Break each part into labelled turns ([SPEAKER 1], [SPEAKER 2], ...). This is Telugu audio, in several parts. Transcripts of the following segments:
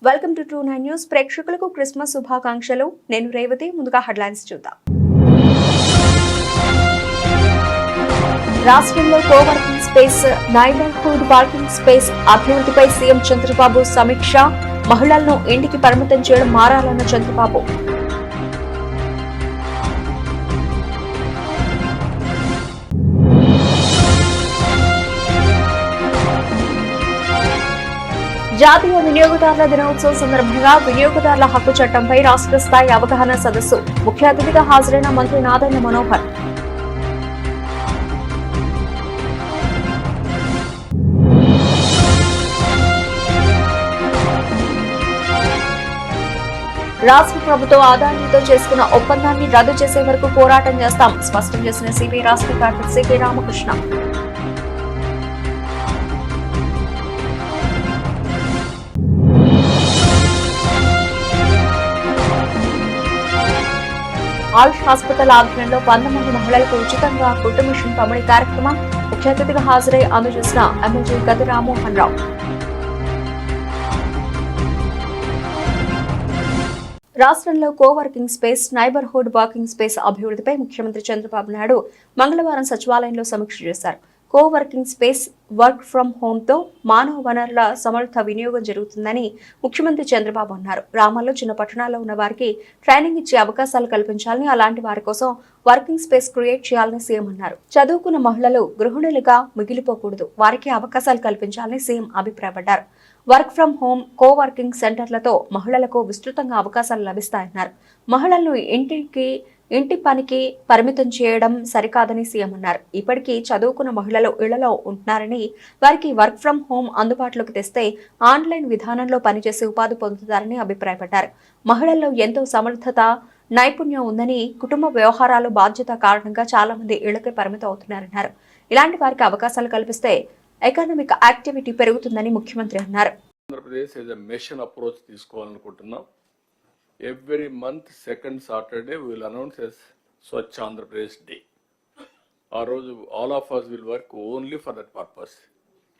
[SPEAKER 1] Welcome to true 9 news. ప్రేక్షకులకు క్రిస్మస్ శుభాకాంక్షలు. నేను రేవతి. ముందుగా హెడ్లైన్స్ చూద్దాం. రాష్ట్రంలో coworking space, neighbourhood walking space అభివృద్ధిపై సీఎం చంద్రబాబు సమీక్ష. మహిళలను ఇంటికి పరిమితం చేయడం మారాలన్న చంద్రబాబు. జాతీయ వినియోగదారుల దినోత్సవం సందర్భంగా వినియోగదారుల హక్కు చట్టంపై రాష్ట్ర స్థాయి అవగాహన సదస్సు. ముఖ్య అతిథిగా హాజరైన మంత్రి నాదెండ్ల మనోహర్. రాష్ట్ర ప్రభుత్వం ఆదాయంతో చేసుకున్న ఒప్పందాన్ని రద్దు చేసే వరకు పోరాటం చేస్తాం స్పష్టం చేసిన సిబిఐ రాష్ట్ర కార్యదర్శి కె రామకృష్ణ. ఆయుష్ హాస్పిటల్ ఆధ్వర్యంలో 100 మంది మహిళలకు ఉచితంగా ఫుడ్ మిషన్ పంపిణీ కార్యక్రమం. ముఖ్య అతిథిగా హాజరై అందజేసిన ఎమ్మెల్యే గది రామ్మోహన్ రావు. రాష్ట్రంలో coworking space, neighbourhood walking space అభివృద్ధిపై ముఖ్యమంత్రి చంద్రబాబు నాయుడు మంగళవారం సచివాలయంలో సమీక్ష చేశారు. కోవర్కింగ్ స్పేస్, వర్క్ ఫ్రం హోంతో మానవ వనరుల సమర్థ వినియోగం జరుగుతుందని ముఖ్యమంత్రి చంద్రబాబు అన్నారు. గ్రామాల్లో, చిన్న పట్టణాల్లో ఉన్న వారికి ట్రైనింగ్ ఇచ్చే అవకాశాలు కల్పించాలని, అలాంటి వారి కోసం వర్కింగ్ స్పేస్ క్రియేట్ చేయాలని సీఎం అన్నారు. చదువుకున్న మహిళలు గృహిణులుగా మిగిలిపోకూడదు, వారికి అవకాశాలు కల్పించాలని సీఎం అభిప్రాయపడ్డారు. వర్క్ ఫ్రం హోం, కోవర్కింగ్ సెంటర్లతో మహిళలకు విస్తృతంగా అవకాశాలు లభిస్తాయన్నారు. మహిళలను ఇంటి పనికి పరిమితం చేయడం సరికాదని సీఎం అన్నారు. ఇప్పటికీ చదువుకున్న మహిళలు ఇళ్లలో ఉంటున్నారని, వారికి వర్క్ ఫ్రం హోం అందుబాటులోకి తెస్తే ఆన్లైన్ విధానంలో పనిచేసి ఉపాధి పొందుతారని అభిప్రాయపడ్డారు. మహిళల్లో ఎంతో సమర్థత, నైపుణ్యం ఉందని, కుటుంబ వ్యవహారాలు బాధ్యత కారణంగా చాలా మంది ఇళ్లకే పరిమితం అవుతున్నారన్నారు. ఇలాంటి వారికి అవకాశాలు కల్పిస్తే ఎకనామిక్ యాక్టివిటీ పెరుగుతుందని ముఖ్యమంత్రి అన్నారు.
[SPEAKER 2] Andhra Pradesh as a mission approach తీసుకోవాలనుకుంటున్నాం. Every month, second Saturday, we will announce as Swachh Andhra Pradesh Day. All of us will work only for that purpose.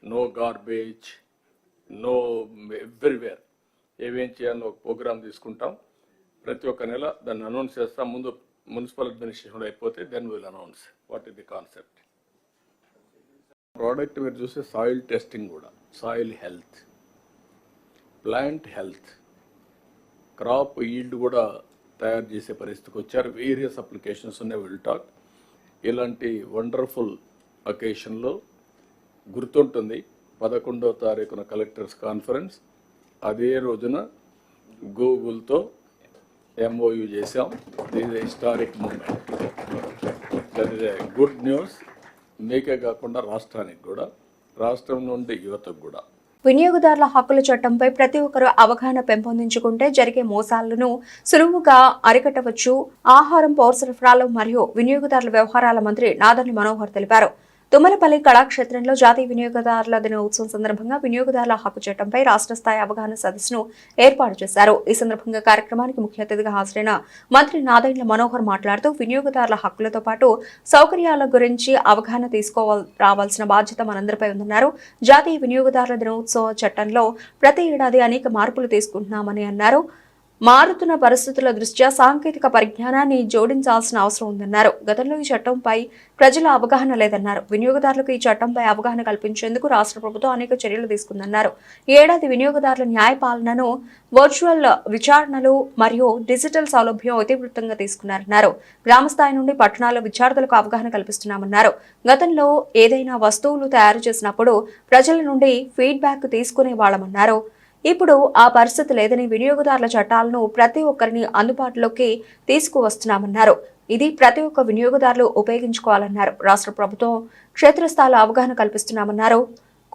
[SPEAKER 2] No garbage, no everywhere. ఏవేం చేయాలని ఒక ప్రోగ్రామ్ తీసుకుంటాం. ప్రతి ఒక్క నెల దాన్ని అనౌన్స్ చేస్తాం. ముందు మున్సిపల్ అడ్మినిస్ట్రేషన్ అయిపోతే then will announce what is the concept. Product మీరు చూస్తే సాయిల్ టెస్టింగ్ కూడా, soil health, plant health, crop yield కూడా తయారు చేసే పరిస్థితికి వచ్చారు. వేరియస్ అప్లికేషన్స్ ఉన్నాయి. Will talk. ఇలాంటి వండర్ఫుల్ అకేషన్లో గుర్తుంటుంది 11వ తారీఖున కలెక్టర్స్ కాన్ఫరెన్స్. అదే రోజున గూగుల్తో MOU చేశాం. This is historic moment. That is a good news. మీకే కాకుండా రాష్ట్రానికి కూడా, రాష్ట్రం నుండి యువతకు కూడా.
[SPEAKER 1] వినియోగదారుల హక్కుల చట్టంపై ప్రతి ఒక్కరూ అవగాహన పెంపొందించుకుంటే జరిగే మోసాలను సులువుగా అరికట్టవచ్చు. ఆహారం, పౌర సరఫరాలు మరియు వినియోగదారుల వ్యవహారాల మంత్రి నాదెండ్ల మనోహర్ తెలిపారు. తుమ్మలపల్లి కళాక్షేత్రంలో జాతీయ వినియోగదారుల దినోత్సవం సందర్భంగా వినియోగదారుల హక్కు చట్టంపై రాష్ట్ర స్థాయి అవగాహన సదస్సును ఏర్పాటు చేశారు. ఈ సందర్భంగా కార్యక్రమానికి ముఖ్య అతిథిగా హాజరైన మంత్రి నాదెండ్ల మనోహర్ మాట్లాడుతూ, వినియోగదారుల హక్కులతో పాటు సౌకర్యాల గురించి అవగాహన రావాల్సిన బాధ్యత మనందరిపై ఉందన్నారు. జాతీయ వినియోగదారుల దినోత్సవ చట్టంలో ప్రతి ఏడాది అనేక మార్పులు తీసుకుంటున్నామని అన్నారు. మారుతున్న పరిస్థితుల దృష్ట్యా సాంకేతిక పరిజ్ఞానాన్ని జోడించాల్సిన అవసరం ఉందన్నారు. గతంలో ఈ చట్టంపై ప్రజల అవగాహన లేదన్నారు. వినియోగదారులకు ఈ చట్టంపై అవగాహన కల్పించేందుకు రాష్ట్ర ప్రభుత్వం అనేక చర్యలు తీసుకుందన్నారు. ఈ ఏడాది వినియోగదారుల న్యాయపాలనను వర్చువల్ విచారణలు మరియు డిజిటల్ సౌలభ్యం ఇతివృత్తంగా తీసుకున్నారన్నారు. గ్రామ స్థాయి నుండి పట్టణాల్లో విద్యార్థులకు అవగాహన కల్పిస్తున్నామన్నారు. గతంలో ఏదైనా వస్తువులు తయారు చేసినప్పుడు ప్రజల నుండి ఫీడ్బ్యాక్ తీసుకునే వాళ్ళమన్నారు. ఇప్పుడు ఆ పరిస్థితి లేదని, వినియోగదారుల చట్టాలను ప్రతి ఒక్కరిని అందుబాటులోకి తీసుకువస్తున్నామన్నారు. ఇది ప్రతి ఒక్క వినియోగదారులు ఉపయోగించుకోవాలన్నారు. రాష్ట్ర ప్రభుత్వం క్షేత్రస్థాయిలో అవగాహన కల్పిస్తున్నామన్నారు.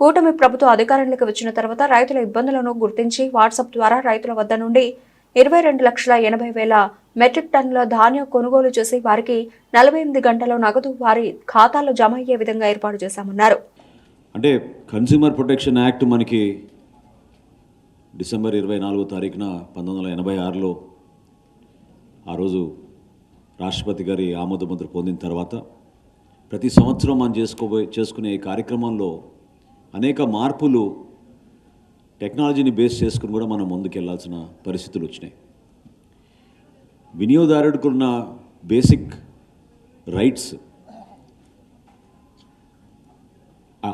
[SPEAKER 1] కూటమి ప్రభుత్వం అధికారంలోకి వచ్చిన తర్వాత రైతుల ఇబ్బందులను గుర్తించి వాట్సాప్ ద్వారా రైతుల వద్ద నుండి 22,80,000 మెట్రిక్ టన్నుల ధాన్యం కొనుగోలు చేసి వారికి 48 గంటల్లో నగదు వారి ఖాతాలో జమ అయ్యే విధంగా ఏర్పాటు చేశామన్నారు.
[SPEAKER 3] అంటే కన్స్యూమర్ ప్రొటెక్షన్ యాక్ట్ మనకి డిసెంబర్ 24వ తారీఖున 1986లో ఆ రోజు రాష్ట్రపతి గారి ఆమోదముద్ర పొందిన తర్వాత ప్రతి సంవత్సరం మనం చేసుకునే ఈ కార్యక్రమంలో అనేక మార్పులు టెక్నాలజీని బేస్ చేసుకుని కూడా మనం ముందుకు వెళ్ళాల్సిన పరిస్థితులు వచ్చినాయి. వినియోగదారుడికి ఉన్న బేసిక్ రైట్స్, ఆ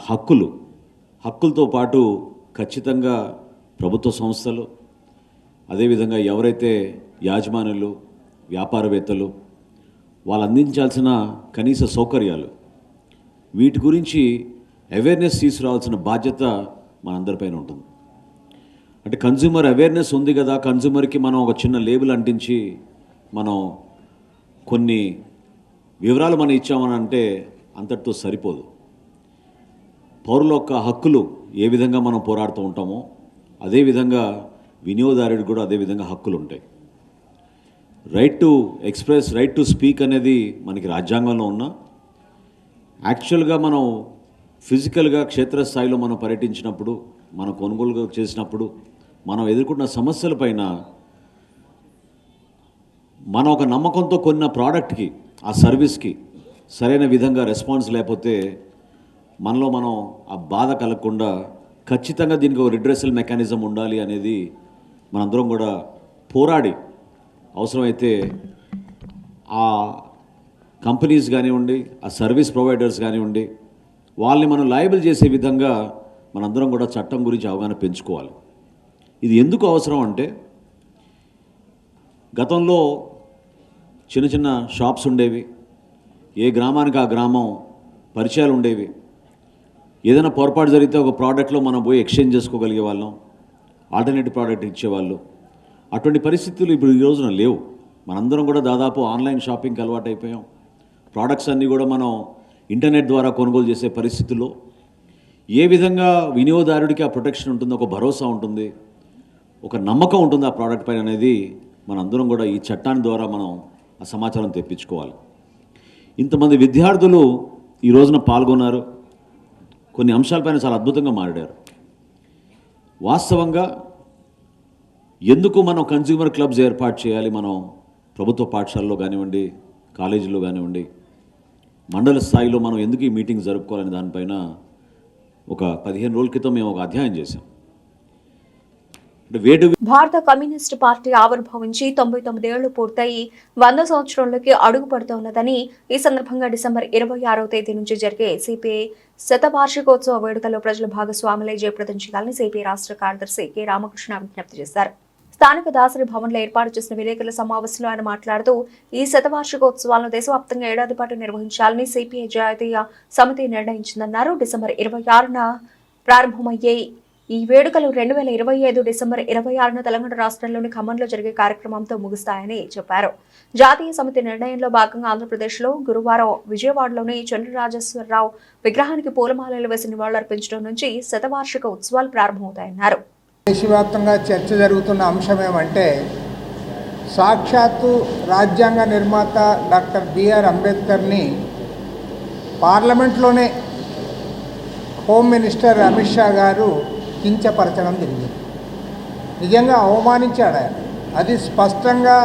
[SPEAKER 3] హక్కులతో పాటు ఖచ్చితంగా ప్రభుత్వ సంస్థలు, అదేవిధంగా ఎవరైతే యాజమానులు, వ్యాపారవేత్తలు వాళ్ళు అందించాల్సిన కనీస సౌకర్యాలు, వీటి గురించి అవేర్నెస్ తీసుకురావాల్సిన బాధ్యత మనందరిపైన ఉంటుంది. అంటే కన్జ్యూమర్ అవేర్నెస్ ఉంది కదా, కన్జ్యూమర్కి మనం ఒక చిన్న లేబుల్ అంటించి మనం కొన్ని వివరాలు మనం ఇచ్చామని అంటే అంతటితో సరిపోదు. పౌరుల యొక్క హక్కులు ఏ విధంగా మనం పోరాడుతూ ఉంటామో అదేవిధంగా వినియోగదారుడికి కూడా అదేవిధంగా హక్కులు ఉంటాయి. Right to express, right to speak అనేది మనకి రాజ్యాంగంలో ఉన్న, యాక్చువల్గా మనం ఫిజికల్గా క్షేత్రస్థాయిలో మనం పర్యటించినప్పుడు, మనం కొనుగోలు చేసినప్పుడు మనం ఎదుర్కొన్న సమస్యలపైన మనం ఒక నమ్మకంతో కొన్న ప్రోడక్ట్కి, ఆ సర్వీస్కి సరైన విధంగా రెస్పాన్స్ లేకపోతే మనలో మనం ఆ బాధ కలగకుండా ఖచ్చితంగా దీనికి ఒక రిడ్రెసల్ మెకానిజం ఉండాలి అనేది మనందరం కూడా పోరాడి అవసరమైతే ఆ కంపెనీస్ కానివ్వండి, ఆ సర్వీస్ ప్రొవైడర్స్ కానివ్వండి, వాళ్ళని మనం లయబుల్ చేసే విధంగా మనందరం కూడా చట్టం గురించి అవగాహన పెంచుకోవాలి. ఇది ఎందుకు అవసరం అంటే, గతంలో చిన్న చిన్న షాప్స్ ఉండేవి, ఏ గ్రామానికి ఆ గ్రామం పరిచయాలు ఉండేవి. ఏదైనా పొరపాటు జరిగితే ఒక ప్రోడక్ట్లో మనం పోయి ఎక్స్చేంజ్ చేసుకోగలిగే వాళ్ళం, ఆల్టర్నేటివ్ ప్రోడక్ట్ ఇచ్చేవాళ్ళు. అటువంటి పరిస్థితులు ఇప్పుడు ఈ రోజున లేవు. మనందరం కూడా దాదాపు ఆన్లైన్ షాపింగ్కి అలవాటు అయిపోయాం. ప్రోడక్ట్స్ అన్నీ కూడా మనం ఇంటర్నెట్ ద్వారా కొనుగోలు చేసే పరిస్థితుల్లో ఏ విధంగా వినియోగదారుడికి ఆ ప్రొటెక్షన్ ఉంటుంది, ఒక భరోసా ఉంటుంది, ఒక నమ్మకం ఉంటుంది ఆ ప్రోడక్ట్ పైన అనేది మనందరం కూడా ఈ చట్టాన్ని ద్వారా మనం ఆ సమాచారం తెప్పించుకోవాలి. ఇంతమంది విద్యార్థులు ఈ రోజున పాల్గొన్నారు, కొన్ని అంశాలపైన చాలా అద్భుతంగా మాట్లాడారు. వాస్తవంగా ఎందుకు మనం కన్జ్యూమర్ క్లబ్స్ ఏర్పాటు చేయాలి, మనం ప్రభుత్వ పాఠశాలలో కానివ్వండి, కాలేజీలో కానివ్వండి, మండల స్థాయిలో మనం ఎందుకు ఈ మీటింగ్ జరుపుకోవాలని దానిపైన ఒక 15 రోజుల క్రితం మేము ఒక అధ్యయనం చేశాం.
[SPEAKER 1] భారత కమ్యూనిస్టు పార్టీ ఆవిర్భవించి 99 ఏళ్లు పూర్తయి 100 సంవత్సరంలోకి అడుగు పడుతున్నదని ఈ సందర్భంగా డిసెంబర్ 26వ తేదీ నుంచి జరిగే సిపిఐ శతవార్షికోత్సవ వేడుకల్లో ప్రజల భాగస్వాములై జయప్రదం చేయాలని సిపిఐ రాష్ట్ర కార్యదర్శి కె రామకృష్ణ విజ్ఞప్తి చేశారు. స్థానిక దాసరి భవన్లో ఏర్పాటు చేసిన విలేకరుల సమావేశంలో ఆయన మాట్లాడుతూ, ఈ శతవార్షికోత్సవాలను దేశవ్యాప్తంగా ఏడాది పాటు నిర్వహించాలని సిపిఐ జాతీయ సమితి నిర్ణయించిందన్నారు. డిసెంబర్ 26న ప్రారంభమయ్యే ఈ వేడుకలు 2025 డిసెంబర్ 26న తెలంగాణ రాష్ట్రంలోని ఖమ్మంలో జరిగే కార్యక్రమంతో ముగుస్తాయని చెప్పారు. జాతీయ సమితి నిర్ణయంలో భాగంగా ఆంధ్రప్రదేశ్లో గురువారం విజయవాడలోని చంద్రరాజేశ్వరరావు విగ్రహానికి పూలమాలలు వేసి నివాళులర్పించడం నుంచి శతవార్షిక ఉత్సవాలు ప్రారంభమవుతాయన్నారు.
[SPEAKER 4] దేశవ్యాప్తంగా చర్చ జరుగుతున్న అంశం ఏమంటే, సాక్షాత్తు రాజ్యాంగ నిర్మాత డాక్టర్ బిఆర్ అంబేద్కర్ని పార్లమెంట్లోనే హోమ్ మినిస్టర్ అమిత్ షా గారు కించపరచడం జరిగింది. నిజంగా అవమానించాడు ఆయన. అది స్పష్టంగా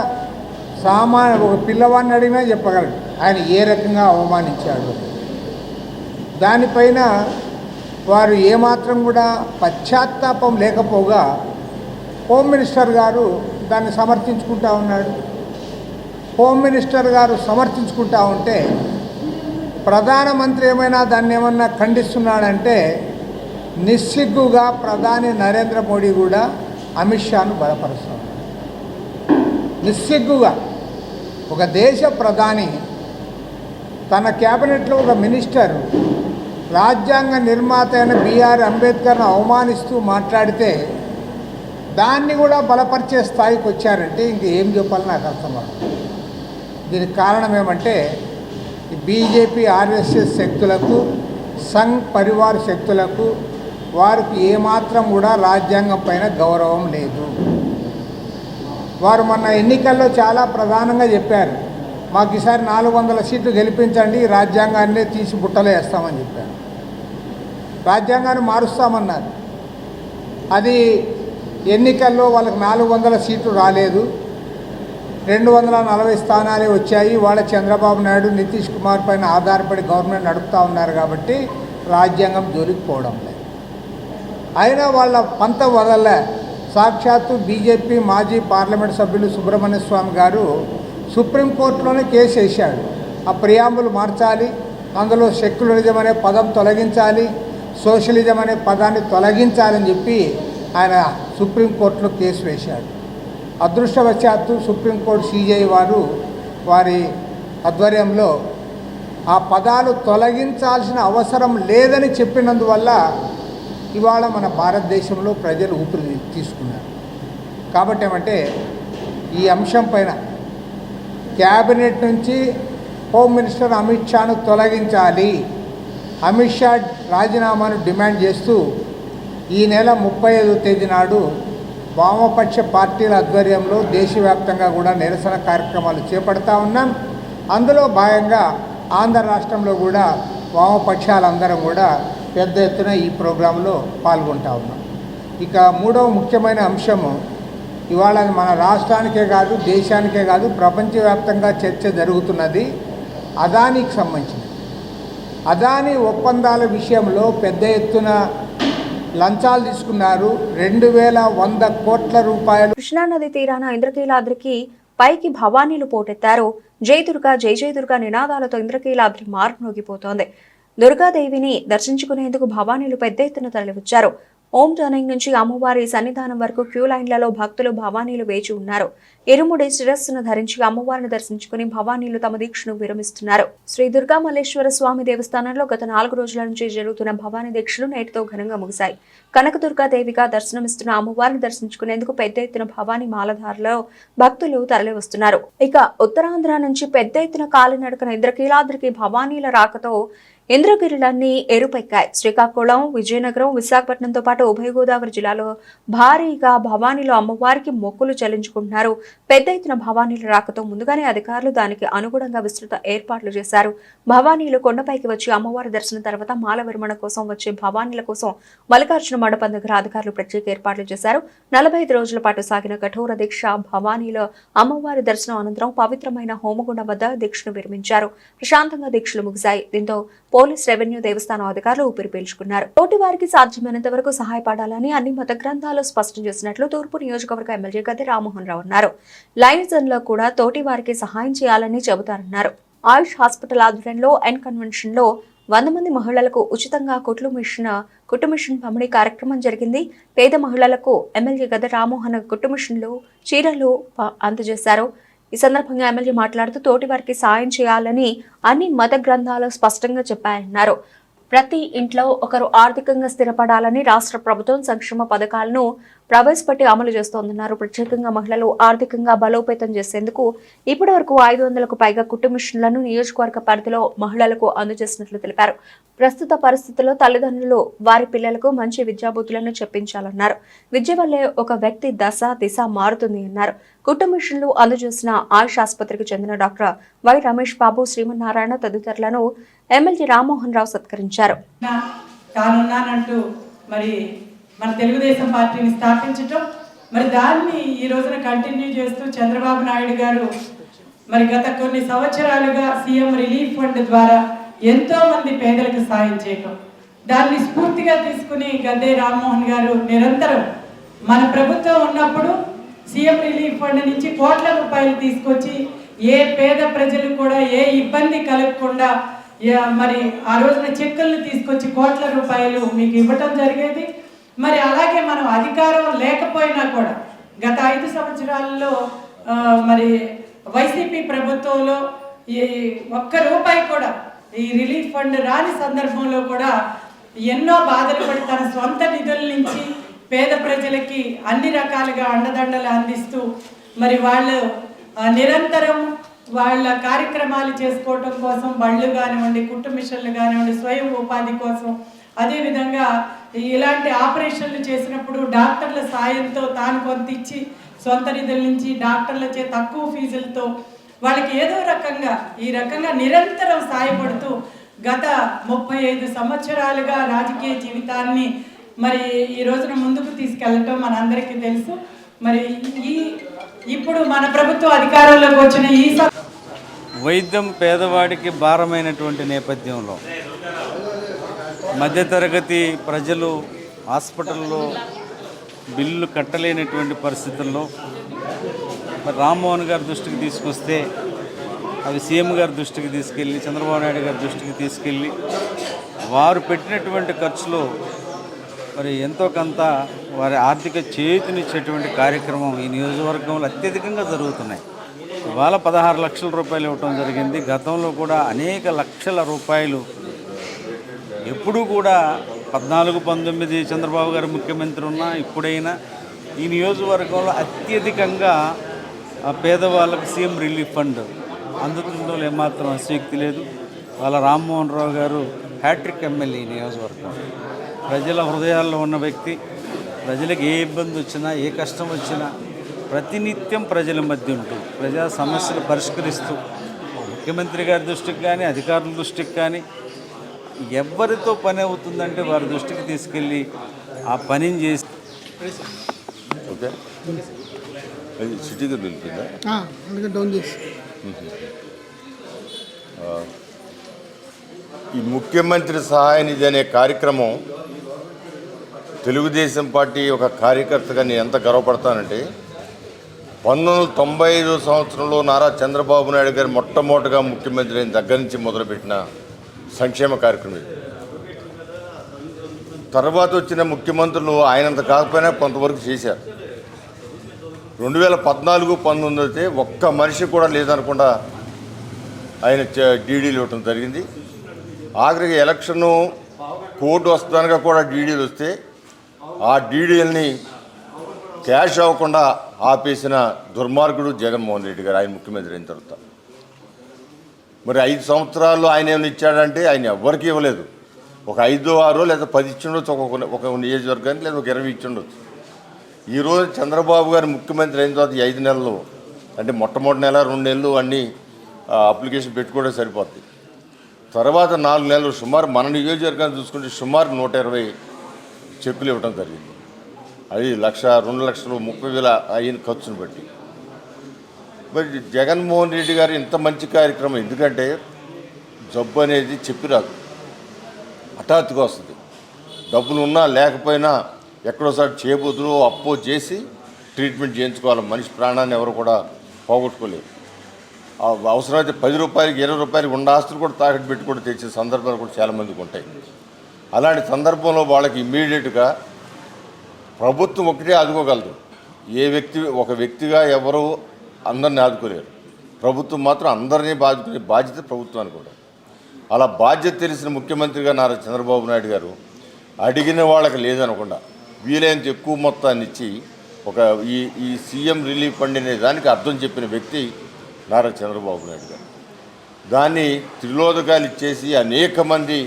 [SPEAKER 4] ఒక పిల్లవాడిని అడిగినా చెప్పగలడు ఆయన ఏ రకంగా అవమానించాడు. దానిపైన వారు ఏమాత్రం కూడా పశ్చాత్తాపం లేకపోగా హోమ్ మినిస్టర్ గారు దాన్ని సమర్థించుకుంటా ఉన్నాడు. హోమ్ మినిస్టర్ గారు సమర్థించుకుంటా ఉంటే ప్రధానమంత్రి ఏమైనా దాన్ని ఏమన్నా ఖండిస్తున్నాడంటే నిస్సిగ్గుగా ప్రధాని నరేంద్ర మోడీ కూడా అమిత్ షాను బలపరుస్తాడు. నిస్సిగ్గుగా ఒక దేశ ప్రధాని తన క్యాబినెట్లో ఒక మినిస్టర్ రాజ్యాంగ నిర్మాత అయిన బిఆర్ అంబేద్కర్ను అవమానిస్తూ మాట్లాడితే దాన్ని కూడా బలపరిచే స్థాయికి వచ్చారంటే ఇంకేం చెప్పాలని నాకు అర్థమవుతుంది. దీనికి కారణం ఏమంటే బీజేపీ ఆర్ఎస్ఎస్ శక్తులకు, సంఘ్ పరివార్ శక్తులకు వారికి ఏమాత్రం కూడా రాజ్యాంగం పైన గౌరవం లేదు. వారు మొన్న ఎన్నికల్లో చాలా ప్రధానంగా చెప్పారు, మాకు ఈసారి 400 సీట్లు గెలిపించండి, రాజ్యాంగాన్నే తీసి బుట్టలో వేస్తామని చెప్పారు. రాజ్యాంగాన్ని మారుస్తామన్నారు. అది ఎన్నికల్లో వాళ్ళకి 400 సీట్లు రాలేదు, 240 స్థానాలే వచ్చాయి. వాళ్ళ చంద్రబాబు నాయుడు, నితీష్ కుమార్ పైన ఆధారపడి గవర్నమెంట్ నడుపుతూ ఉన్నారు కాబట్టి రాజ్యాంగం జోలికి పోవడం లేదు. అయినా వాళ్ళ పంత వదలలే. సాక్షాత్తు బీజేపీ మాజీ పార్లమెంట్ సభ్యులు సుబ్రహ్మణ్య స్వామి గారు సుప్రీంకోర్టులోనే కేసు వేశాడు. ఆ ప్రియాంబుల్ మార్చాలి, అందులో సెక్యులరిజం అనే పదం తొలగించాలి, సోషలిజం అనే పదాన్ని తొలగించాలని చెప్పి ఆయన సుప్రీంకోర్టులో కేసు వేశాడు. అదృష్టవశాత్తు సుప్రీంకోర్టు సిజేఐ వారి ఆధ్వర్యంలో ఆ పదాలు తొలగించాల్సిన అవసరం లేదని చెప్పినందువల్ల ఇవాళ మన భారతదేశంలో ప్రజలు ఊపిరి తీసుకున్నారు. కాబట్టి ఏమంటే ఈ అంశం పైన క్యాబినెట్ నుంచి హోమ్ మినిస్టర్ అమిత్ షాను తొలగించాలి, అమిత్ షా రాజీనామాను డిమాండ్ చేస్తూ ఈ నెల 35వ తేదీ నాడు వామపక్ష పార్టీల ఆధ్వర్యంలో దేశవ్యాప్తంగా కూడా నిరసన కార్యక్రమాలు చేపడతా ఉన్నాం. అందులో భాగంగా ఆంధ్ర రాష్ట్రంలో కూడా వామపక్షాలందరం కూడా పెద్ద ఎత్తున ఈ ప్రోగ్రాంలో పాల్గొంటా ఉన్నాం. ఇక మూడవ ముఖ్యమైన అంశము ఇవాళ మన రాష్ట్రానికే కాదు, దేశానికే కాదు, ప్రపంచవ్యాప్తంగా చర్చ జరుగుతున్నది అదానీకి సంబంధించింది. అదానీ ఒప్పందాల విషయంలో పెద్ద ఎత్తున లంచాలు తీసుకున్నారు. 2100 కోట్ల రూపాయలు.
[SPEAKER 1] కృష్ణానది తీరాన ఇంద్రకీలాద్రికి పైకి భవానీలు పోటెత్తారు. జై దుర్గా జై జై దుర్గా నినాదాలతో ఇంద్రకీలాద్రి మారుమోగిపోతోంది. దుర్గాదేవిని దర్శించుకునేందుకు భవానీలు పెద్ద ఎత్తున తరలివచ్చారు. ఓం టర్నింగ్ నుంచి అమ్మవారి సన్నిధానం వరకు క్యూ లైన్లలో భక్తులు భవానీలు వేచి ఉన్నారు. ఇరుముడి శిరస్సును ధరించి అమ్మవారిని దర్శించుకుని భవానీలు తమ దీక్షను విరమిస్తున్నారు. శ్రీ దుర్గా మల్లేశ్వర స్వామి దేవస్థానంలో గత 4 రోజుల నుంచి జరుగుతున్న భవానీ దీక్షలు నేటితో ఘనంగా ముగిశాయి. కనకదుర్గాదేవిగా దర్శనమిస్తున్న అమ్మవారిని దర్శించుకునేందుకు పెద్ద ఎత్తున భవానీ మాలధారలో భక్తులు తరలివస్తున్నారు. ఇక ఉత్తరాంధ్ర నుంచి పెద్ద ఎత్తున కాలినడకన ఇంద్రకీలాద్రికి భవానీల రాకతో ఇంద్రగిరులన్నీ ఎరుపెక్కాయి. శ్రీకాకుళం, విజయనగరం, విశాఖపట్నంతో పాటు ఉభయ గోదావరి జిల్లాలో భారీగా భవానీలు అమ్మవారికి మొక్కులు చెల్లించుకుంటున్నారు. పెద్ద ఎత్తున భవానీల రాకతో ముందుగానే అధికారులు దానికి అనుగుణంగా విస్తృత ఏర్పాట్లు చేశారు. భవానీలు కొండపైకి వచ్చి అమ్మవారి దర్శనం తర్వాత మాల విరమణ కోసం వచ్చే భవానీల కోసం మల్లికార్జున మండపం దగ్గర అధికారులు ప్రత్యేక ఏర్పాట్లు చేశారు. 45 రోజుల పాటు సాగిన కఠోర దీక్ష భవానీలో అమ్మవారి దర్శనం అనంతరం పవిత్రమైన హోమగుండం వద్ద దీక్షను విరమించారు. ప్రశాంతంగా దీక్షలు ముగిశాయి. దీంతో పోలీస్, రెవెన్యూ, దేవస్థానం అధికారులు ఊపిరి పీల్చుకున్నారు. తోటి వారికి సాధ్యమైనంత వరకు సహాయపడాలని అన్ని మత గ్రంథాలు స్పష్టం చేసినట్లు తూర్పు నియోజకవర్గ ఎమ్మెల్యే గద్దె రామ్మోహన్ రావు అన్నారు. లైనిజన్ లో కూడా తోటి వారికి సహాయం చేయాలని చెబుతారన్నారు. ఆయుష్ హాస్పిటల్ ఆధ్వర్యంలో ఎన్ కన్వెన్షన్ లో 100 మంది మహిళలకు ఉచితంగా కుట్టు మిషన్ పంపిణీ కార్యక్రమం జరిగింది. పేద మహిళలకు ఎమ్మెల్యే గద్దె రామ్మోహన్ కుట్టు మిషన్లు, చీరలు అందజేశారు. ఈ సందర్భంగా ఎమ్మెల్యే మాట్లాడుతూ తోటి వారికి సాయం చేయాలని అన్ని మత గ్రంథాలు స్పష్టంగా చెప్పాయన్నారు. ప్రతి ఇంట్లో ఒకరు ఆర్థికంగా స్థిరపడాలని రాష్ట్ర ప్రభుత్వం సంక్షేమ పథకాలను ప్రవేశపెట్టి అమలు చేస్తోందన్నారు. ప్రత్యేకంగా మహిళలు ఆర్థికంగా బలోపేతం చేసేందుకు ఇప్పటి వరకు 500కు పైగా కుట్టు మిషన్లను నియోజకవర్గ పరిధిలో మహిళలకు అందజేసినట్లు తెలిపారు. ప్రస్తుత పరిస్థితుల్లో తల్లిదండ్రులు వారి పిల్లలకు మంచి విద్యాబుద్ధులను చెప్పించాలన్నారు. విద్య వల్లే ఒక వ్యక్తి దశ దిశ మారుతుంది అన్నారు. కుట్టు మిషన్లు అందజేసిన ఆయుష్ ఆసుపత్రికి చెందిన doctor why Ramesh Babu, Srimannarayana తదితరులను MLA Rammohan Rao సత్కరించారు.
[SPEAKER 5] మన తెలుగుదేశం పార్టీని స్థాపించటం, మరి దాన్ని ఈ రోజున కంటిన్యూ చేస్తూ చంద్రబాబు నాయుడు గారు మరి గత కొన్ని సంవత్సరాలుగా సీఎం రిలీఫ్ ఫండ్ ద్వారా ఎంతో మంది పేదలకు సాయం చేయటం, దాన్ని స్ఫూర్తిగా తీసుకుని గద్దె రామ్మోహన్ గారు నిరంతరం మన ప్రభుత్వం ఉన్నప్పుడు సీఎం రిలీఫ్ ఫండ్ నుంచి కోట్ల రూపాయలు తీసుకొచ్చి ఏ పేద ప్రజలు కూడా ఏ ఇబ్బంది కలగకుండా మరి ఆ రోజున చెక్కులను తీసుకొచ్చి కోట్ల రూపాయలు మీకు ఇవ్వటం జరిగేది. మరి అలాగే మనం అధికారం లేకపోయినా కూడా గత 5 సంవత్సరాల్లో మరి వైసీపీ ప్రభుత్వంలో ఈ ఒక్క రూపాయి కూడా ఈ రిలీఫ్ ఫండ్ రాని సందర్భంలో కూడా ఎన్నో బాధలు పడి తన సొంత నిధుల నుంచి పేద ప్రజలకి అన్ని రకాలుగా అండదండలు అందిస్తూ మరి వాళ్ళు నిరంతరం వాళ్ళ కార్యక్రమాలు చేసుకోవటం కోసం బళ్ళు కానివ్వండి, కుట్టు మిషన్లు కానివ్వండి, స్వయం ఉపాధి కోసం, అదేవిధంగా ఇలాంటి ఆపరేషన్లు చేసినప్పుడు డాక్టర్ల సాయంతో తాను కొంత ఇచ్చి సొంత నిధుల నుంచి డాక్టర్లచే తక్కువ ఫీజులతో వాళ్ళకి ఏదో రకంగా ఈ రకంగా నిరంతరం సాయపడుతూ గత 35 సంవత్సరాలుగా రాజకీయ జీవితాన్ని మరి ఈ రోజున ముందుకు తీసుకెళ్ళటం మనందరికీ తెలుసు. మరి ఇప్పుడు మన ప్రభుత్వం అధికారంలోకి వచ్చిన ఈ
[SPEAKER 6] వైద్యం పేదవాడికి భారమైనటువంటి నేపథ్యంలో మధ్యతరగతి ప్రజలు హాస్పిటల్లో బిల్లు కట్టలేనటువంటి పరిస్థితుల్లో మరి రామ్మోహన్ గారి దృష్టికి తీసుకొస్తే అవి సీఎం గారి దృష్టికి తీసుకెళ్ళి చంద్రబాబు నాయుడు గారి దృష్టికి తీసుకెళ్ళి వారు పెట్టినటువంటి ఖర్చులో మరి ఎంతో కొంత వారి ఆర్థిక చేతినిచ్చేటువంటి కార్యక్రమం ఈ నియోజకవర్గంలో అత్యధికంగా జరుగుతున్నాయి. ఇవాళ 16 లక్షల రూపాయలు ఇవ్వటం జరిగింది. గతంలో కూడా అనేక లక్షల రూపాయలు ఎప్పుడూ కూడా 14-19 చంద్రబాబు గారు ముఖ్యమంత్రి ఉన్నా ఇప్పుడైనా ఈ నియోజకవర్గంలో అత్యధికంగా పేదవాళ్ళకు సీఎం రిలీఫ్ ఫండ్ అందుతుందో ఏమాత్రం అశక్తి లేదు. వాళ్ళ రామ్మోహన్ రావు గారు హ్యాట్రిక్ ఎమ్మెల్యే ఈ నియోజకవర్గం. ప్రజల హృదయాల్లో ఉన్న వ్యక్తి. ప్రజలకు ఏ ఇబ్బంది వచ్చినా ఏ కష్టం వచ్చినా ప్రతినిత్యం ప్రజల మధ్య ఉంటూ ప్రజా సమస్యలు పరిష్కరిస్తూ ముఖ్యమంత్రి గారి దృష్టికి కానీ అధికారుల దృష్టికి కానీ ఎవరితో పని అవుతుందంటే వారి దృష్టికి తీసుకెళ్ళి ఆ పనిని చేసి
[SPEAKER 7] ఓకే అది సిటీగా నిలిపిందా
[SPEAKER 8] అందుకే డౌన్ చేసి
[SPEAKER 7] ఈ ముఖ్యమంత్రి సహాయ నిధి అనే కార్యక్రమం తెలుగుదేశం పార్టీ ఒక కార్యకర్తగా నేను ఎంత గర్వపడతానంటే 1995 సంవత్సరంలో నారా చంద్రబాబు నాయుడు గారు మొట్టమొదటిగా ముఖ్యమంత్రి అయిన దగ్గర నుంచి మొదలుపెట్టిన సంక్షేమ కార్యక్రమం ఇది. తర్వాత వచ్చిన ముఖ్యమంత్రులు ఆయనంత కాకపోయినా కొంతవరకు చేశారు. 2014-19 అయితే ఒక్క మనిషి కూడా లేదనకుండా ఆయన డీడీలు ఇవ్వటం జరిగింది. ఆఖరికి ఎలక్షను కోర్టు వస్తానుగా కూడా డీడీలు వస్తే ఆ డీడీలని క్యాష్ అవ్వకుండా ఆపేసిన దుర్మార్గుడు జగన్మోహన్ రెడ్డి గారు ఆయన ముఖ్యమంత్రి అయిన తర్వాత. మరి 5 సంవత్సరాల్లో ఆయన ఏమైనా ఇచ్చాడంటే ఆయన ఎవరికి ఇవ్వలేదు. ఒక 5-6 లేదా 10 ఇచ్చిండొచ్చు ఒక నియోజకవర్గానికి, లేదా ఒక 20 ఇచ్చిండొచ్చు. ఈరోజు చంద్రబాబు గారు ముఖ్యమంత్రి అయిన తర్వాత ఈ 5 నెలలు అంటే మొట్టమొదటి నెల 2 నెలలు అన్నీ అప్లికేషన్ పెట్టుకోవడం సరిపోద్ది. తర్వాత 4 నెలలు సుమారు మన నియోజకవర్గాన్ని చూసుకుంటే సుమారు 120 చెక్కులు ఇవ్వడం జరిగింది. అది 1,00,000, 2,00,000, 30,000 అయిన ఖర్చును బట్టి. మరి జగన్మోహన్ రెడ్డి గారు ఇంత మంచి కార్యక్రమం, ఎందుకంటే జబ్బు అనేది చెప్పి రాదు, హఠాత్తుగా వస్తుంది. డబ్బులు ఉన్నా లేకపోయినా ఎక్కడోసారి చేబుదులు అప్పో చేసి ట్రీట్మెంట్ చేయించుకోవాలి. మనిషి ప్రాణాన్ని ఎవరు కూడా పోగొట్టుకోలేరు. అవసరమైతే 10 రూపాయలకి 20 రూపాయలకి ఉన్న ఆస్తులు కూడా తాకట్టు పెట్టి కూడా తెచ్చే సందర్భాలు కూడా చాలామందికి ఉంటాయి. అలాంటి సందర్భంలో వాళ్ళకి ఇమ్మీడియట్గా ప్రభుత్వం ఒకటే ఆదుకోగలదు. ఒక వ్యక్తిగా ఎవరు అందరినీ ఆదుకోలేరు. ప్రభుత్వం మాత్రం అందరినీ ఆదుకునే బాధ్యత ప్రభుత్వానికి కూడా. అలా బాధ్యత తెలిసిన ముఖ్యమంత్రిగా నారా చంద్రబాబు నాయుడు గారు అడిగిన వాళ్ళకి లేదనకుండా వీలైనంత ఎక్కువ మొత్తాన్ని ఇచ్చి ఈ సీఎం రిలీఫ్ ఫండ్ అనే దానికి అర్థం చెప్పిన వ్యక్తి నారా చంద్రబాబు నాయుడు గారు. దాన్ని త్రిలోదకాలు ఇచ్చేసి అనేక మంది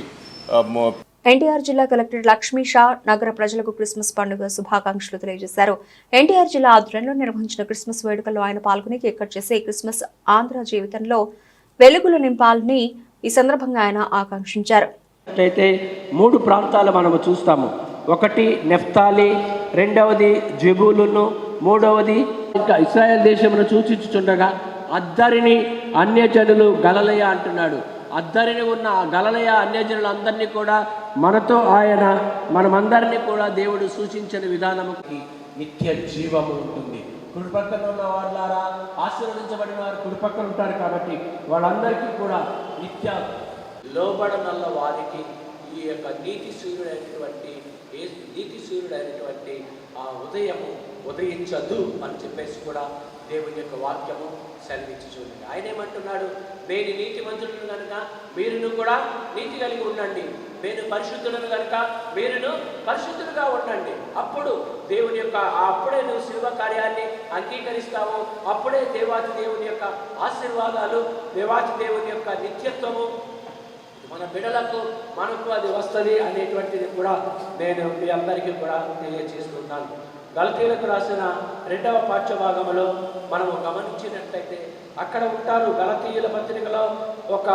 [SPEAKER 1] ఎన్టీఆర్ జిల్లా కలెక్టర్ లక్ష్మీ షా నగర ప్రజలకు క్రిస్మస్ పండుగ శుభాకాంక్షలు తెలియజేశారు. ఎన్టీఆర్ జిల్లా ఆధ్వర్యంలో నిర్వహించిన క్రిస్మస్ వేడుకల్లో ఆయన పాల్గొని కేక్ కట్ చేసి క్రిస్మస్ ఆంధ్ర జీవితంలో వెలుగులు నింపాలని ఈ సందర్భంగా ఆయన ఆకాంక్షించారు.
[SPEAKER 9] అయితే 3 ప్రాంతాలు మనము చూస్తాము. ఒకటి నెఫ్తాలి, రెండవది జెబూలును, మూడవది ఇంకా ఇశ్రాయేల్ దేశమును సూచించుచుండగా అద్దరిని అన్యజనులు గలలయ అంటున్నాడు. అద్దరిని ఉన్న గలలయ అన్యజనులందరినీ కూడా మనతో ఆయన మనమందరినీ కూడా దేవుడు సూచించిన విధానముకి నిత్య జీవము ఉంటుంది. కుడిపక్కన ఉన్న వాళ్ళారా ఆశీర్వదించబడిన వారు కుడిపక్కన ఉంటారు కాబట్టి వాళ్ళందరికీ కూడా నిత్య లోబడనల్ల వారికి ఈ యొక్క నీతి సూర్యుడైనటువంటి ఆ ఉదయము ఉదయించదు అని చెప్పేసి కూడా దేవుని యొక్క వాక్యము సెలవిచ్చి చూడండి. ఆయన ఏమంటున్నాడు, నేను నీతిమంతులను కనుక మీరును కూడా నీతి కలిగి ఉండండి, నేను పరిశుద్ధులను కనుక మీరును పరిశుద్ధులుగా ఉండండి. అప్పుడు దేవుని యొక్క అప్పుడే నువ్వు శిల్వ కార్యాన్ని అంగీకరిస్తావు. అప్పుడే దేవాతి దేవుని యొక్క ఆశీర్వాదాలు, దేవాతి దేవుని యొక్క నిత్యత్వము మన బిడ్డలకు మనకు అది వస్తుంది అనేటువంటిది కూడా నేను మీ అందరికీ కూడా తెలియజేస్తున్నాను. గలతీయులకు రాసిన 2వ పాఠ్యభాగంలో మనము గమనించినట్లయితే అక్కడ ఉంటారు. గలతీయుల పత్రికలో ఒక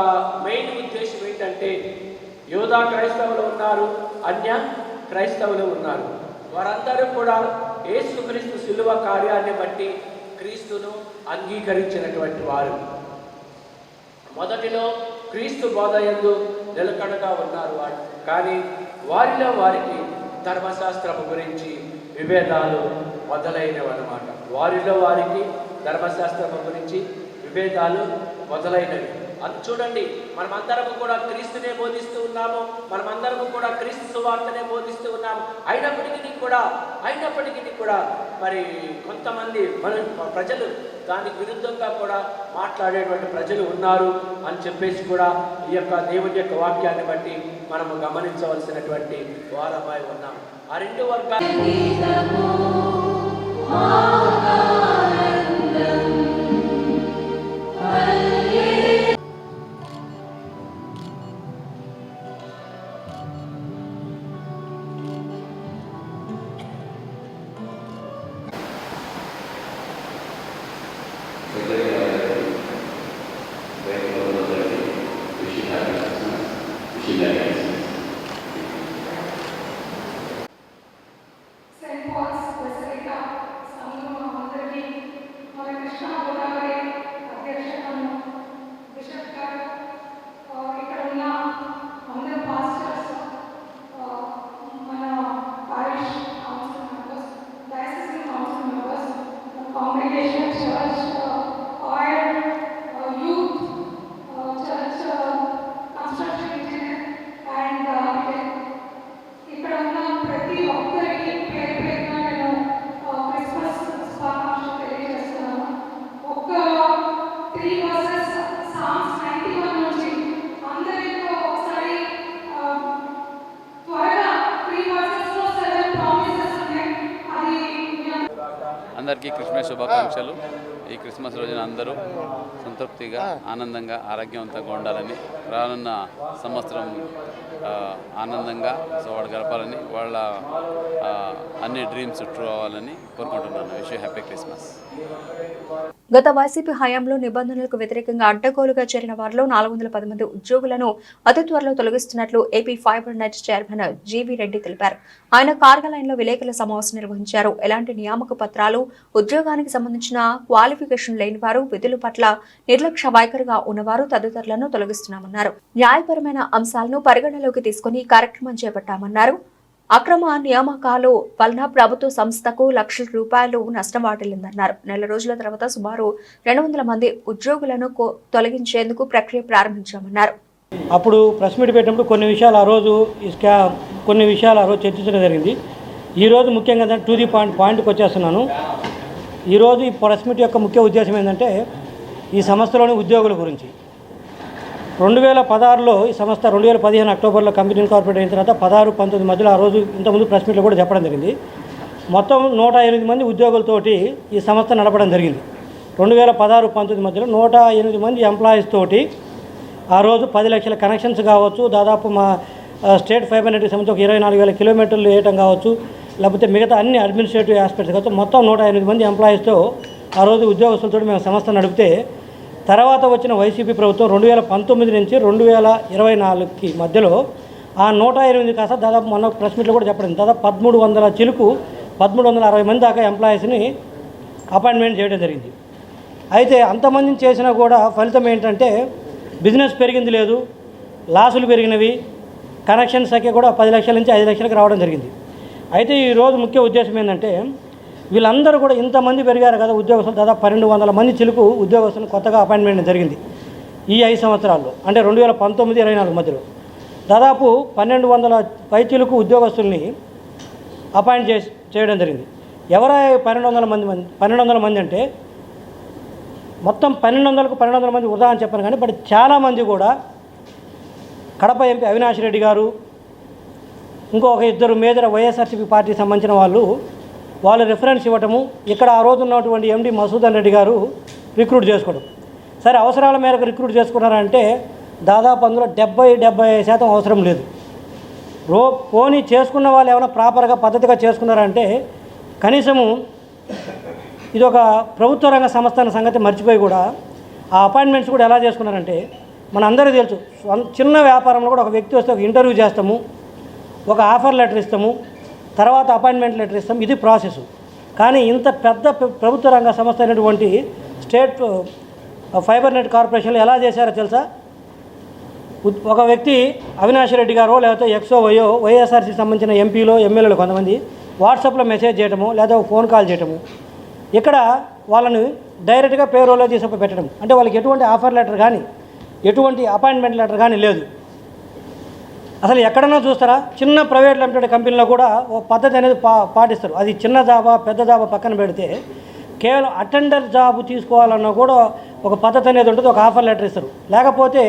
[SPEAKER 9] మెయిన్ ఉద్దేశం ఏంటంటే యూదా క్రైస్తవులు ఉన్నారు, అన్య క్రైస్తవులు ఉన్నారు. వారందరూ కూడా యేసుక్రీస్తు శిలువ కార్యాన్ని బట్టి క్రీస్తును అంగీకరించినటువంటి వారు. మొదటిలో క్రీస్తు బోధ యందు నిలకడగా ఉన్నారు వారు. కానీ వారిలో వారికి ధర్మశాస్త్రము గురించి విభేదాలు మొదలైనవి అన్నమాట. వారిలో వారికి ధర్మశాస్త్రము గురించి విభేదాలు మొదలైనవి. అది చూడండి, మనమందరము కూడా క్రీస్తునే బోధిస్తూ ఉన్నాము, మనమందరము కూడా క్రీస్తు సువార్తనే బోధిస్తూ ఉన్నాము. అయినప్పటికీ కూడా మరి కొంతమంది మన ప్రజలు దానికి విరుద్ధంగా కూడా మాట్లాడేటువంటి ప్రజలు ఉన్నారు అని చెప్పేసి కూడా ఈ యొక్క దేవుని యొక్క వాక్యాన్ని బట్టి మనము గమనించవలసినటువంటి వారమై ఉన్నాం. ఆ రెండు వర్గాలు
[SPEAKER 8] సెయింట్ పాల్స్ బెసిలికా సంఘం అందరికీ మన కృష్ణా గోదావరి అధ్యక్షులను బిషప్ గారు, ఇక్కడ ఉన్న అందరు పాస్టర్స్, మన perish council members, diocese council members, congregation church, oil youth, church construction engineer and ఇక్కడ ఉన్న ప్రతి ఒక్కరికి పేరు పేరున నేను క్రిస్మస్ శుభాకాంక్షలు తెలియజేస్తున్నాను. ఒక 3 వర్సెస్ సాంగ్స్ 91 నుంచి అందరితో ఒకసారి త్వరగా 3 వర్సెస్లో 7 ప్రామిసెస్ ఉన్నాయి. అది
[SPEAKER 10] అందరికీ క్రిస్మస్ శుభాకాంక్షలు. ఈ క్రిస్మస్ రోజున అందరూ సంతృప్తిగా, ఆనందంగా, ఆరోగ్యవంతంగా ఉండాలని, రానున్న సంవత్సరం ఆనందంగా వాడు గడపాలని, వాళ్ళ అన్ని డ్రీమ్స్ ట్రూ అవ్వాలని కోరుకుంటున్నాను. Wish you happy Christmas.
[SPEAKER 1] గత వైసీపీ హయాంలో నిబంధనలకు వ్యతిరేకంగా అడ్డగోలుగా చేరిన వారిలో 410 మంది ఉద్యోగులను అతి త్వరలో తొలగిస్తున్నట్లు AP fibre net chairman GV Reddy తెలిపారు. ఆయన కార్యాలయంలో విలేకరుల సమావేశం నిర్వహించారు. ఎలాంటి నియామక పత్రాలు, ఉద్యోగానికి సంబంధించిన క్వాలిఫికేషన్ లేని వారు, విధుల పట్ల నిర్లక్ష్య వైఖరిగా ఉన్నవారు తదితరులను తొలగిస్తున్నామన్నారు. న్యాయపరమైన అంశాలను పరిగణలోకి తీసుకుని కార్యక్రమం చేపట్టామన్నారు. అక్రమ నియామకాలు వలన ప్రభుత్వ సంస్థకు లక్షల రూపాయలు నష్టం వాటిల్లిందన్నారు. నెల రోజుల తర్వాత సుమారు 200 మంది ఉద్యోగులను తొలగించేందుకు ప్రక్రియ ప్రారంభించామన్నారు.
[SPEAKER 11] అప్పుడు ప్రెస్ మీట్ పెట్టినప్పుడు కొన్ని విషయాలు ఆ రోజు చర్చించడం జరిగింది. ఈరోజు ముఖ్యంగా టు ది పాయింట్కి వచ్చేస్తున్నాను. ఈరోజు ఈ ప్రెస్ మీట్ యొక్క ముఖ్య ఉద్దేశం ఏంటంటే ఈ సంస్థలోని ఉద్యోగుల గురించి. 2016లో ఈ సంస్థ 2015 అక్టోబర్లో కంపెనీ ఇన్కార్పొరేట్ అయిన తర్వాత 16-19 మధ్యలో ఆ రోజు ఇంతకుముందు ప్రెస్ మీట్లో కూడా చెప్పడం జరిగింది. మొత్తం 108 మంది ఉద్యోగులతోటి ఈ సంస్థ నడపడం జరిగింది. 2016-19 మధ్యలో 108 మంది ఎంప్లాయీస్ తోటి ఆ రోజు 10 లక్షల కనెక్షన్స్ కావచ్చు, దాదాపు మా స్టేట్ ఫైబర్ నెట్కి సంబంధించి ఒక 24,000 కిలోమీటర్లు వేయటం కావచ్చు, లేకపోతే మిగతా అన్ని అడ్మినిస్ట్రేటివ్ ఆస్పెక్ట్స్ కావచ్చు, మొత్తం 108 మంది ఎంప్లాయీస్తో ఆ రోజు ఉద్యోగస్తులతో మేము సంస్థ నడిపితే, తర్వాత వచ్చిన వైసీపీ ప్రభుత్వం 2019 నుంచి 2024కి మధ్యలో ఆ 108 కాస్త దాదాపు మొన్న ప్రెస్ మీట్లో కూడా చెప్పడం, దాదాపు 1300 చిలుకు 1360 మంది దాకా ఎంప్లాయీస్ని అపాయింట్మెంట్ చేయడం జరిగింది. అయితే అంతమందిని చేసినా కూడా ఫలితం ఏంటంటే బిజినెస్ పెరిగింది లేదు, లాసులు పెరిగినవి, కనెక్షన్ సంఖ్య కూడా 10 లక్షల నుంచి 5 లక్షలకు రావడం జరిగింది. అయితే ఈరోజు ముఖ్య ఉద్దేశం ఏంటంటే వీళ్ళందరూ కూడా ఇంతమంది పెరిగారు కదా ఉద్యోగస్తులు, దాదాపు 1200 మంది చిలుకు ఉద్యోగస్తులను కొత్తగా అపాయింట్మెంట్ జరిగింది ఈ 5 సంవత్సరాల్లో. అంటే 2019-24 మధ్యలో దాదాపు 1200 పై చిలుకు ఉద్యోగస్తుల్ని అపాయింట్ చేయడం జరిగింది. ఎవరై 1200 మంది అంటే మొత్తం 1200 మంది వృధా అని చెప్పాను, కానీ బట్ చాలామంది కూడా కడప ఎంపీ అవినాష్ రెడ్డి గారు, ఇంకొక 2 మేజర్ వైఎస్ఆర్సీపీ పార్టీకి సంబంధించిన వాళ్ళు రిఫరెన్స్ ఇవ్వటము, ఇక్కడ ఆ రోజు ఉన్నటువంటి ఎండి మసూదన్ రెడ్డి గారు రిక్రూట్ చేసుకోవడం. సరే అవసరాల మేరకు రిక్రూట్ చేసుకున్నారంటే దాదాపు అందులో 70-75% అవసరం లేదు. పోనీ చేసుకున్న వాళ్ళు ఏమైనా ప్రాపర్గా పద్ధతిగా చేసుకున్నారంటే కనీసము ఇది ఒక ప్రభుత్వ రంగ సంస్థ అన్న సంగతి మర్చిపోయి కూడా ఆ అపాయింట్మెంట్స్ కూడా ఎలా చేసుకున్నారంటే మన అందరికీ తెలుసు. చిన్న వ్యాపారంలో కూడా ఒక వ్యక్తి వస్తే ఒక ఇంటర్వ్యూ చేస్తాము, ఒక ఆఫర్ లెటర్ ఇస్తాము, తర్వాత అపాయింట్మెంట్ లెటర్ ఇస్తాం, ఇది ప్రాసెస్. కానీ ఇంత పెద్ద ప్రభుత్వ రంగ సంస్థ అయినటువంటి స్టేట్ ఫైబర్ నెట్ కార్పొరేషన్లో ఎలా చేశారో తెలుసా? ఒక వ్యక్తి అవినాష్ రెడ్డి గారో లేకపోతే ఎక్సో వైయో వైఎస్ఆర్సీకి సంబంధించిన ఎంపీలో ఎమ్మెల్యేలు కొంతమంది వాట్సాప్లో మెసేజ్ చేయటము లేదా ఫోన్ కాల్ చేయటము, ఇక్కడ వాళ్ళని డైరెక్ట్గా పేరోల్లో తీసుకు పెట్టడం, అంటే వాళ్ళకి ఎటువంటి ఆఫర్ లెటర్ కానీ ఎటువంటి అపాయింట్మెంట్ లెటర్ కానీ లేదు. అసలు ఎక్కడన్నా చూస్తారా, చిన్న ప్రైవేట్ లిమిటెడ్ కంపెనీలో కూడా ఓ పద్ధతి అనేది పాటిస్తారు. అది చిన్న జాబా పెద్ద జాబా పక్కన పెడితే కేవలం అటెండర్ జాబ్ తీసుకోవాలన్నా కూడా ఒక పద్ధతి అనేది ఉంటుంది, ఒక ఆఫర్ లెటర్ ఇస్తారు. లేకపోతే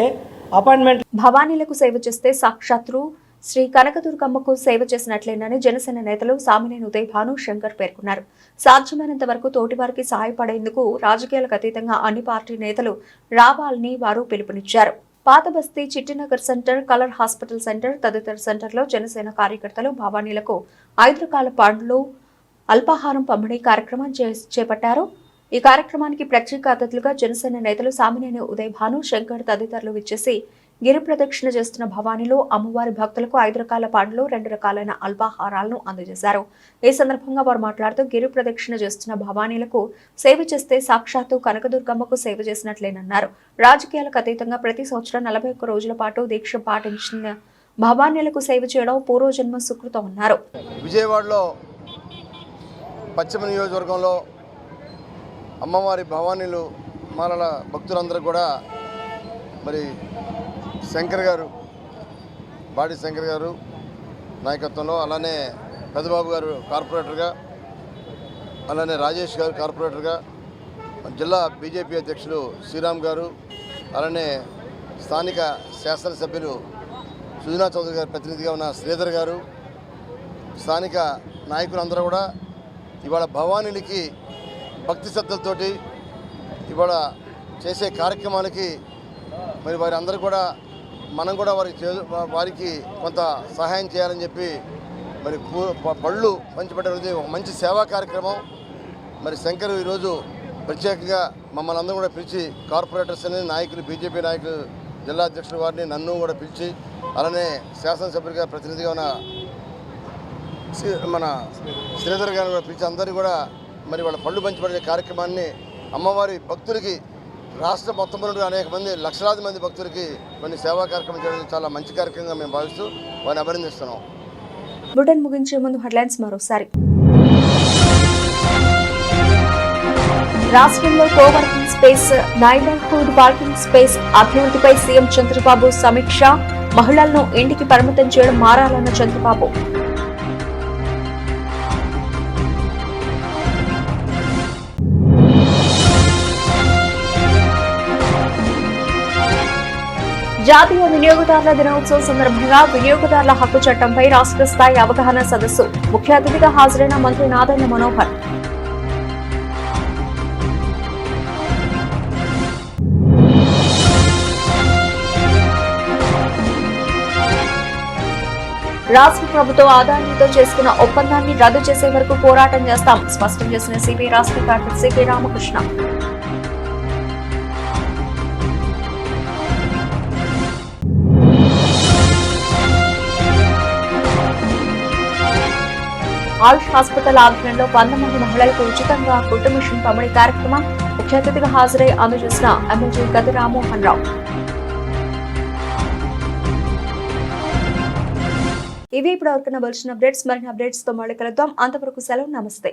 [SPEAKER 11] అపాయింట్మెంట్.
[SPEAKER 1] భవానీలకు సేవ చేస్తే సాక్షాత్తు శ్రీ కనకదుర్గమ్మకు సేవ చేసినట్లేనని జనసేన నేతలు సామినేని ఉదయ్ భాను శంకర్ పేర్కొన్నారు. సాధ్యమైనంత వరకు తోటివారికి సహాయపడేందుకు రాజకీయాలకు అతీతంగా అన్ని పార్టీ నేతలు రావాలని వారు పిలుపునిచ్చారు. పాత బస్తీ, Chittinagar centre, colour hospital centre తదితర సెంటర్లో జనసేన కార్యకర్తలు భవానీలకు 5 రకాల పండ్లు, అల్పాహారం పంపిణీ కార్యక్రమం చేపట్టారు. ఈ కార్యక్రమానికి ప్రత్యేక అతిథులుగా జనసేన నేతలు సామినేని ఉదయ్ భాను శంకర్ తదితరులు విచ్చేసి గిరి ప్రదక్షిణ చేస్తున్న భవానీలో అమ్మవారి భక్తులకు 5 రకాల పండ్లు, 2 రకాలైన అల్పాహారాలను అందజేశారు. ఈ సందర్భంగా వారు మాట్లాడుతూ గిరి ప్రదక్షిణ చేస్తున్న భవానీలకు సేవ చేస్తే సాక్షాత్తు కనకదుర్గమ్మకు సేవ చేసినట్లేనన్నారు. రాజకీయాలకు అతీతంగా ప్రతి సంవత్సరం 41 రోజుల పాటు దీక్ష పాటించిన భవానీలకు సేవ చేయడం పూర్వజన్మ సుకృతం అన్నారు.
[SPEAKER 12] విజయవాడలో పశ్చిమ నియోజకవర్గంలో అమ్మవారి భవానీలు మాలల భక్తులందరూ కూడా మరి శంకర్ గారు, బాడి శంకర్ గారు నాయకత్వంలో, అలానే పెద్దబాబు గారు కార్పొరేటర్గా, అలానే రాజేష్ గారు కార్పొరేటర్గా, జిల్లా బీజేపీ అధ్యక్షులు శ్రీరామ్ గారు, అలానే స్థానిక శాసనసభ్యులు సుజనా చౌదరి గారు ప్రతినిధిగా ఉన్న శ్రీధర్ గారు, స్థానిక నాయకులందరూ కూడా ఇవాళ భవానీలకి భక్తి శ్రద్ధలతోటి ఇవాళ చేసే కార్యక్రమానికి మరి వారి అందరూ కూడా మనం కూడా వారికి కొంత సహాయం చేయాలని చెప్పి మరి పళ్ళు పంచిపెట్టేది ఒక మంచి సేవా కార్యక్రమం. మరి శంకర్ ఈరోజు ప్రత్యేకంగా మమ్మల్ని అందరూ కూడా పిలిచి, కార్పొరేటర్స్ అని నాయకులు, బీజేపీ నాయకులు, జిల్లా అధ్యక్షుల వారిని, నన్ను కూడా పిలిచి, అలానే శాసనసభ్యులుగా ప్రతినిధిగా ఉన్న మన శ్రీధర్ గారిని కూడా పిలిచి అందరినీ కూడా మరి వాళ్ళ పళ్ళు పంచిపెట్టే కార్యక్రమాన్ని అమ్మవారి భక్తులకి రాష్ట్ర మొత్తం నుండి అనేక మంది, లక్షలాది మంది భక్తులకి కొన్ని సేవా కార్యక్రమం చేయడం చాలా మంచి కార్యక్రమంగా మేము భావిస్తూ వారిని అభినందిస్తున్నాం.
[SPEAKER 1] బులెటిన్ ముగించే ముందు హెడ్లైన్స్ మరోసారి. రాష్ట్రంలో coworking space, neighbourhood parking space అభివృద్ధిపై సీఎం చంద్రబాబు సమీక్ష. మహిళలను ఇంటికి పరిమితం చేయడం మారాలన్న చంద్రబాబు. జాతీయ వినియోగదారుల దినోత్సవం సందర్భంగా వినియోగదారుల హక్కు చట్టంపై రాష్ట్ర స్థాయి అవగాహన సదస్సు. ముఖ్య అతిథిగా హాజరైన మంత్రి నాదెండ్ల మనోహర్. రాష్ట్ర ప్రభుత్వం ఆదాయంతో చేసుకున్న ఒప్పందాన్ని రద్దు చేసే వరకు పోరాటం చేస్తాం, స్పష్టం చేసిన సిపిఐ రాష్ట్ర కార్యదర్శి కె రామకృష్ణ. ఆయుష్ హాస్పిటల్ ఆధ్వర్యంలో 100 మంది మహిళలకు ఉచితంగా కుట్టు మిషన్ పంపిణీ కార్యక్రమం. ముఖ్య అతిథిగా హాజరై అందజేసిన ఎమ్మెల్యే గది రామ్మోహన్ రావు. ఇవి ఇప్పుడు వరకు నవలసిన అప్డేట్స్. మరిన్ని అప్డేట్స్ తో మళ్ళీ కలుద్దాం. అంతవరకు సెలవు, నమస్తే.